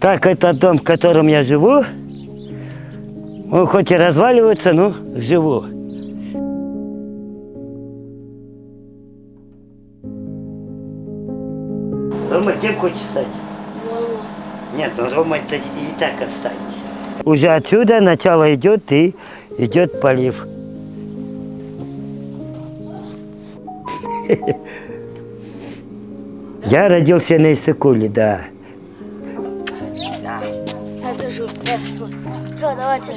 Так, это дом, в котором я живу. Он хоть и разваливается, но живу. Рома, кем хочешь стать? Мама. Нет, ну Рома, это и так останется. Уже отсюда начало идет и идет полив. Я родился на Иссыкуле, да. Я держу. Все, давайте.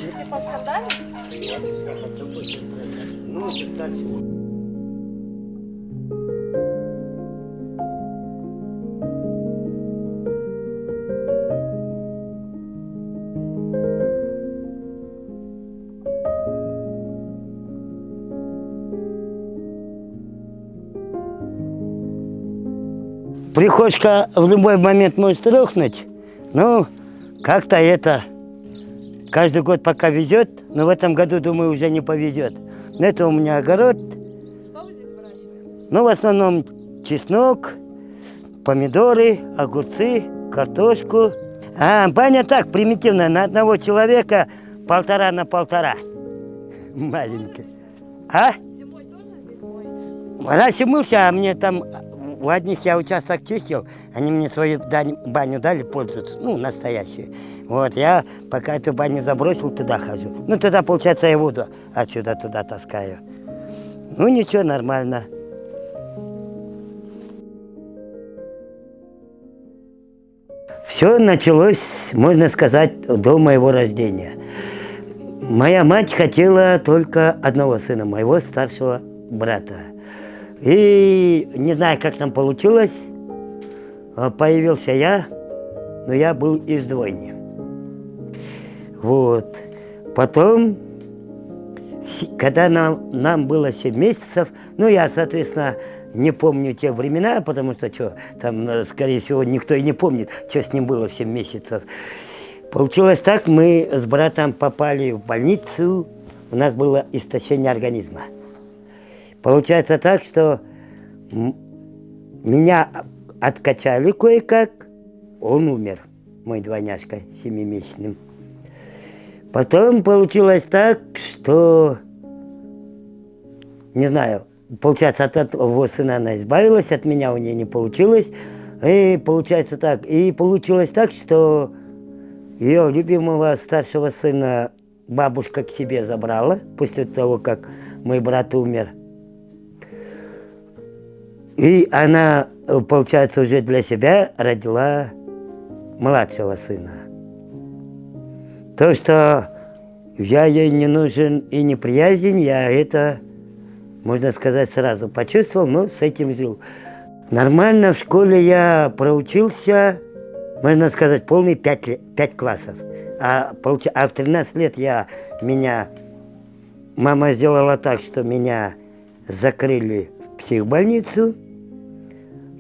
Прихожка в любой момент может рухнуть. Ну, как-то это каждый год пока везет, но в этом году, думаю, уже не повезет. Но это у меня огород. Что вы здесь выращиваете? Ну, в основном чеснок, помидоры, огурцы, картошку. А баня так, примитивная, на одного человека 1,5 на 1,5. Маленькая. А? Зимой тоже здесь моетесь? Раньше мылся, а мне там, у одних я участок чистил, они мне свою баню дали пользоваться, ну, настоящую. Вот, я пока эту баню забросил, туда хожу. Ну, туда, получается, я воду отсюда туда таскаю. Ну, ничего, нормально. Все началось, можно сказать, до моего рождения. Моя мать хотела только одного сына, моего старшего брата. И не знаю, как там получилось, появился я, но я был из двойни. Вот. Потом, когда нам было 7 месяцев, ну, я, соответственно, не помню те времена, потому что, там, скорее всего, никто и не помнит, что с ним было в 7 месяцев. Получилось так, мы с братом попали в больницу, у нас было истощение организма. Получается так, что меня откачали кое-как, он умер, мой двойняшка, 7-месячным. Потом получилось так, что, не знаю, получается, от этого сына она избавилась, от меня у нее не получилось. И получается так, что ее любимого старшего сына бабушка к себе забрала, после того, как мой брат умер. И она, получается, уже для себя родила младшего сына. То, что я ей не нужен и неприязнь, я это, можно сказать, сразу почувствовал, но с этим жил. Нормально в школе я проучился, можно сказать, полный 5 классов. А в 13 лет мама сделала так, что меня закрыли в психбольницу.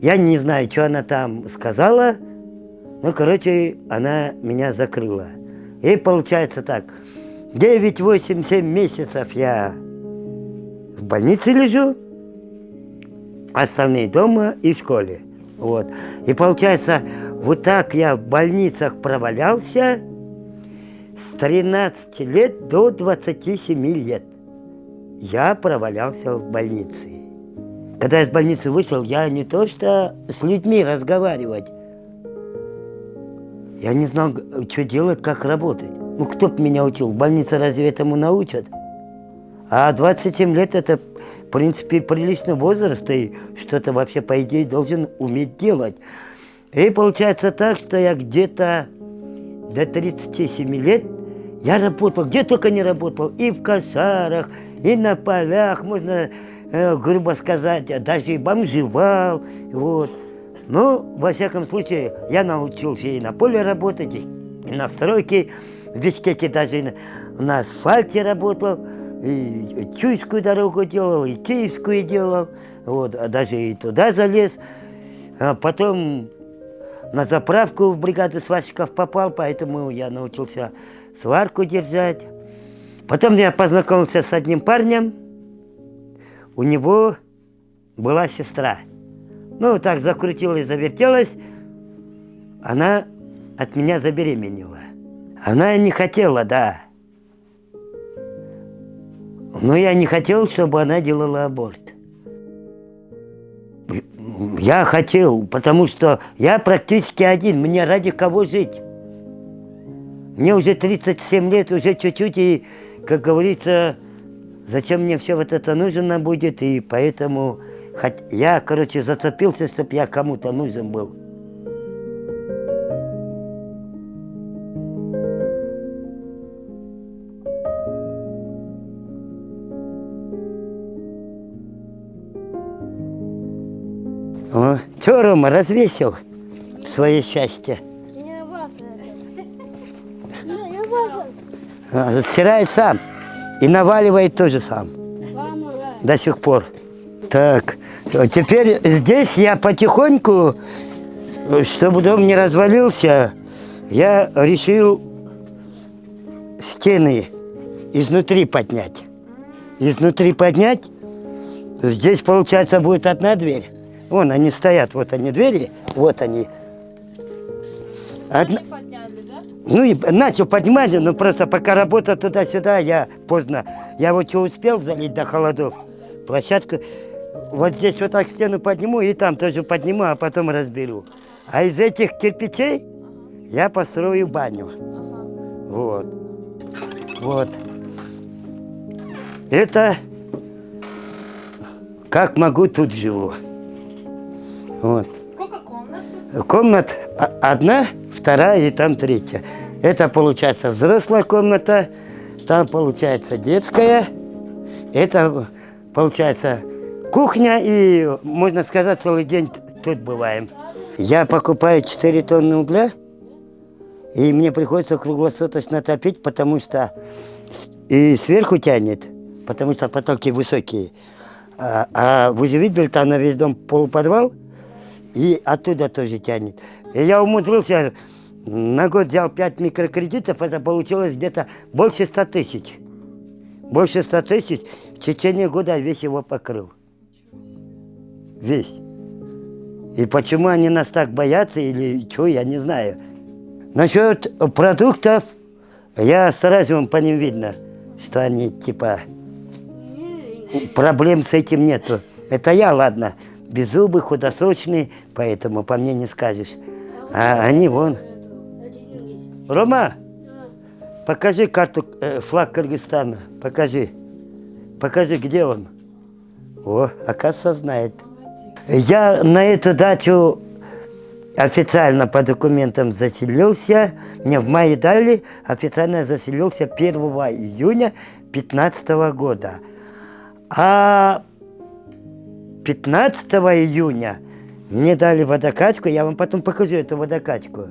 Я не знаю, что она там сказала, но, короче, она меня закрыла. И получается так, 9, 8, 7 месяцев я в больнице лежу, остальные дома и в школе. Вот. И получается, вот так я в больницах провалялся с 13 лет до 27 лет. Я провалялся в больнице. Когда я из больницы вышел, я не то что с людьми разговаривать, я не знал, что делать, как работать. Ну, кто б меня учил? В больнице разве этому научат? А 27 лет – это, в принципе, приличный возраст, и что-то вообще, по идее, должен уметь делать. И получается так, что я где-то до 37 лет я работал, где только не работал, и в косарах, и на полях, можно, грубо сказать, даже и бомжевал, вот. Но, во всяком случае, я научился и на поле работать, и на стройке, в Бишкеке даже на асфальте работал, и Чуйскую дорогу делал, и Киевскую делал, вот, а даже и туда залез. А потом на заправку в бригаду сварщиков попал, поэтому я научился сварку держать. Потом я познакомился с одним парнем, у него была сестра. Ну, так закрутилась, завертелась, она от меня забеременела. Она не хотела, да. Но я не хотел, чтобы она делала аборт. Я хотел, потому что я практически один, мне ради кого жить. Мне уже 37 лет, уже чуть-чуть, и, как говорится, зачем мне все вот это нужно будет, и поэтому я, короче, зацепился, чтобы я кому-то нужен был. О, что, Рома, развесил свое счастье? Не вата это. Не вата. Стирает сам и наваливает тоже сам. Помогай. До сих пор. Так, теперь здесь я потихоньку, чтобы дом не развалился, я решил стены изнутри поднять. Изнутри поднять. Здесь, получается, будет одна дверь. Вон они стоят, вот они двери, вот они. Сами подняли, да? Ну и начал поднимать, но просто пока работа туда-сюда, я поздно. Я вот что успел залить до холодов. Площадку, вот здесь вот так стену подниму и там тоже подниму, а потом разберу. А из этих кирпичей я построю баню. Вот. Вот. Это как могу, тут живу. Вот. Сколько комнат? Комнат одна, вторая и там третья. Это получается взрослая комната, там получается детская, это получается кухня и, можно сказать, целый день тут бываем. Я покупаю 4 тонны угля, и мне приходится круглосуточно топить, потому что и сверху тянет, потому что потолки высокие. А вы же видели, там на весь дом полуподвал, и оттуда тоже тянет. И я умудрился, на год взял 5 микрокредитов, это получилось где-то больше 100 тысяч. Больше 100 тысяч, в течение года весь его покрыл. Весь. И почему они нас так боятся или что, я не знаю. Насчет продуктов, я стараюсь, вам по ним видно, что они типа, проблем с этим нету. Это я, ладно. Беззубый, худосочный, поэтому по мне не скажешь. А они вон. Рома, покажи карту, флаг Кыргызстана. Покажи. Покажи, где он. О, оказывается, знает. Я на эту дачу официально по документам заселился. Мне в мае дали, официально заселился 1 июня 2015 года. А 15 июня мне дали водокачку, я вам потом покажу эту водокачку.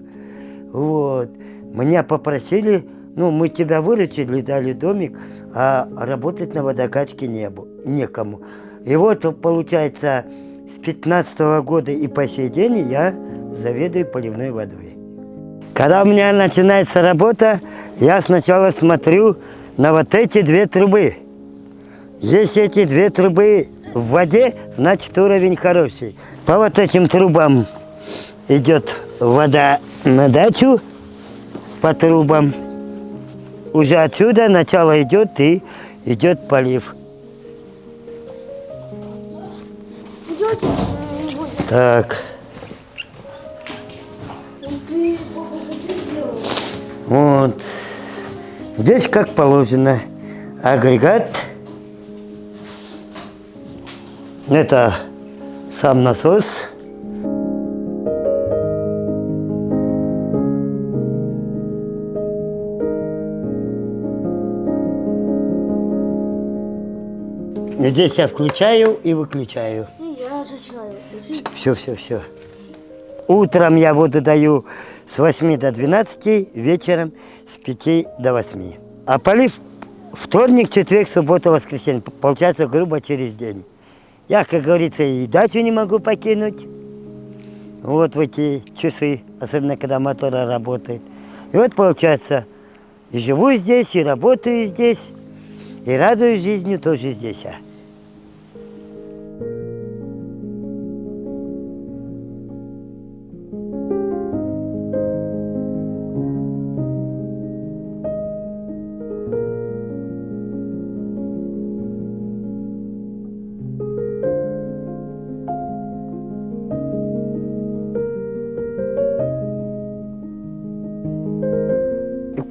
Вот. Меня попросили, ну, мы тебя выручили, дали домик, а работать на водокачке некому. И вот, получается, с 15 года и по сей день я заведую поливной водой. Когда у меня начинается работа, я сначала смотрю на вот эти 2 трубы. Если эти 2 трубы в воде, значит уровень хороший. По вот этим трубам идет вода на дачу, по трубам. Уже отсюда начало идет и идет полив. Так. Вот. Здесь как положено. Агрегат. Это сам насос. Здесь я включаю и выключаю. И я отвечаю. Все. Утром я воду даю с 8 до 12, вечером с 5 до 8. А полив вторник, четверг, суббота, воскресенье. Получается, грубо, через день. Я, как говорится, и дачу не могу покинуть. Вот в эти часы, особенно когда мотор работает. И вот, получается, и живу здесь, и работаю здесь, и радуюсь жизнью тоже здесь.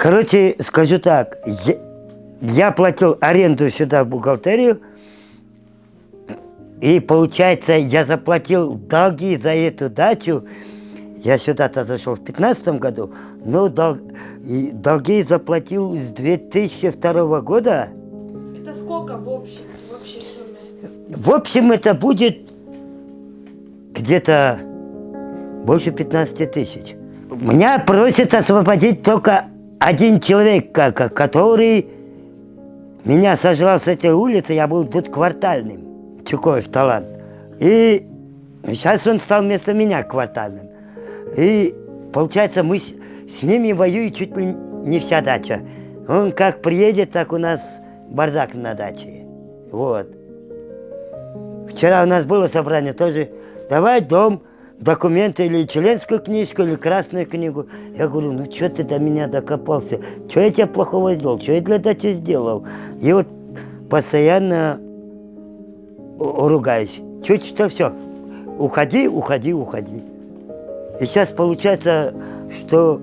Короче, скажу так, я платил аренду сюда в бухгалтерию, и получается, я заплатил долги за эту дачу. Я сюда-то зашел в 2015 году, но долги заплатил с 2002 года. Это сколько в общей сумме? В общем, это будет где-то больше 15 тысяч. Меня просит освободить только один человек, который меня сожрал с этой улицы, я был тут квартальным, Чукоев Талант. И сейчас он стал вместо меня квартальным. И получается, мы с ними воюем чуть ли не вся дача. Он как приедет, так у нас бардак на даче. Вот. Вчера у нас было собрание тоже. Давай дом, документы или членскую книжку, или красную книгу. Я говорю, ну что ты до меня докопался? Что я тебе плохого сделал? Что я для дачи сделал? И вот постоянно ругаюсь. Чуть что все. Уходи, уходи, уходи. И сейчас получается, что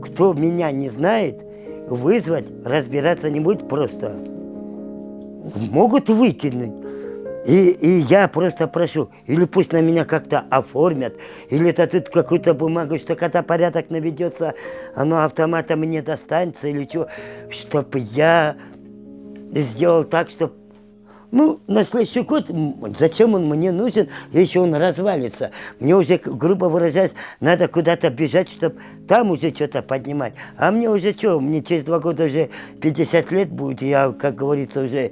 кто меня не знает, вызвать, разбираться не будет просто. Могут выкинуть. И я просто прошу, или пусть на меня как-то оформят, или это тут какую-то бумагу, что когда порядок наведется, оно автоматом мне достанется, или что, чтобы я сделал так, чтобы, ну, на следующий год, зачем он мне нужен, если он развалится. Мне уже, грубо выражаясь, надо куда-то бежать, чтобы там уже что-то поднимать. А мне уже что, мне через 2 года уже 50 лет будет, и я, как говорится, уже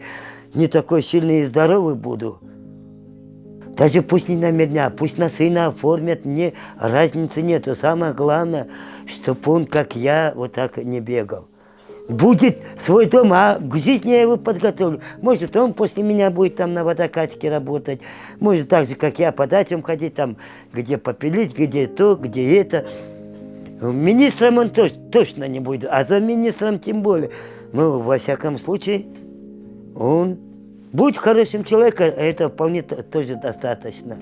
не такой сильный и здоровый буду. Даже пусть не на меня, пусть на сына оформят, мне разницы нету. Самое главное, чтобы он, как я, вот так не бегал. Будет свой дом, а к жизни я его подготовлю. Может, он после меня будет там на водокачке работать. Может, так же, как я, по дачам ходить, там, где попилить, где то, где это. Министром он точно не будет, а за министром тем более. Ну, во всяком случае, он будет хорошим человеком, это вполне тоже достаточно.